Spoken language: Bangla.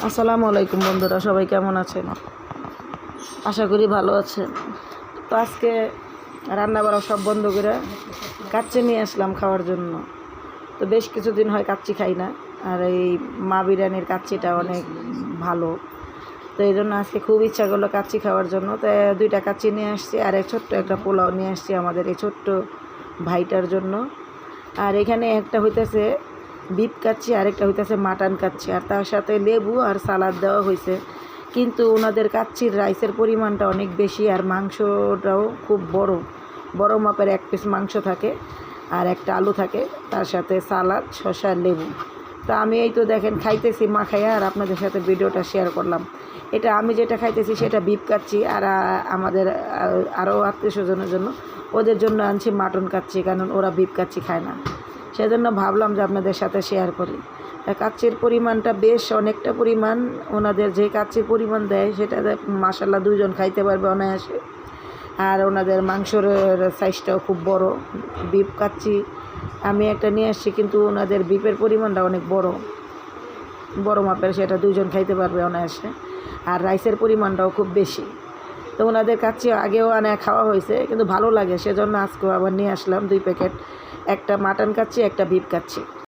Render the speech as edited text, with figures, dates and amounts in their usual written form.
আসসালামু আলাইকুম বন্ধুরা, সবাই কেমন আছেন? আশা করি ভালো আছেন। তো আজকে রান্না বাড়া সব বন্ধ করে কাচ্চি নিয়ে আসলাম খাওয়ার জন্য। তো বেশ কিছুদিন হয় কাচ্চি খাই না, আর এই মা বিরিয়ানির কাচ্চিটা অনেক ভালো। তো এই জন্য আজকে খুব ইচ্ছা করলো কাচ্চি খাওয়ার জন্য। তো 2টা কাচ্চি নিয়ে আসছি, আর ছোট্ট একটা পোলাও নিয়ে আসছি আমাদের এই ছোট্ট ভাইটার জন্য। আর এখানে একটা হইতেছে বিফ কাচ্চি, আরেকটা হইতেছে মাটন কাচ্চি, আর তার সাথে লেবু আর সালাদ দেওয়া হয়েছে। কিন্তু ওনাদের কাচ্চির রাইসের পরিমাণটা অনেক বেশি, আর মাংসটাও খুব বড় বড় মাপের 1 পিস মাংস থাকে, আর একটা আলু থাকে, তার সাথে সালাদ, শসা, লেবু। তো আমি এই তো দেখেন খাইতেছি মাখাইয়া, আর আপনাদের সাথে ভিডিওটা শেয়ার করলাম। এটা আমি যেটা খাইতেছি সেটা বিফ কাচ্চি, আর আমাদের আরও আত্মীয় স্বজনের জন্য, ওদের জন্য আনছি মাটন কাচ্চি, কারণ ওরা বিফ কাচ্চি খায় না। সেজন্য ভাবলাম যে আপনাদের সাথে শেয়ার করি। কাচ্চির পরিমাণটা বেশ অনেকটা পরিমাণ, ওনাদের যে কাচ্চির পরিমাণ দেয় সেটা মাশাআল্লাহ 2 জন খাইতে পারবে অনায়াসে। আর ওনাদের মাংসর সাইজটাও খুব বড়। বিফ কাচ্চি আমি একটা নিয়ে আসছি, কিন্তু ওনাদের বিফের পরিমাণটা অনেক বড় বড় মাপের, সেটা 2 জন খাইতে পারবে অনায়াসে। আর রাইসের পরিমাণটাও খুব বেশি। তো ওনাদের কাচ্চি আগেও খাওয়া হয়েছে, কিন্তু ভালো লাগে, সেজন্য আজকেও আবার নিয়ে আসলাম 2 প্যাকেট, একটা মাটন কাচ্চি, একটা বিফ কাচ্চি।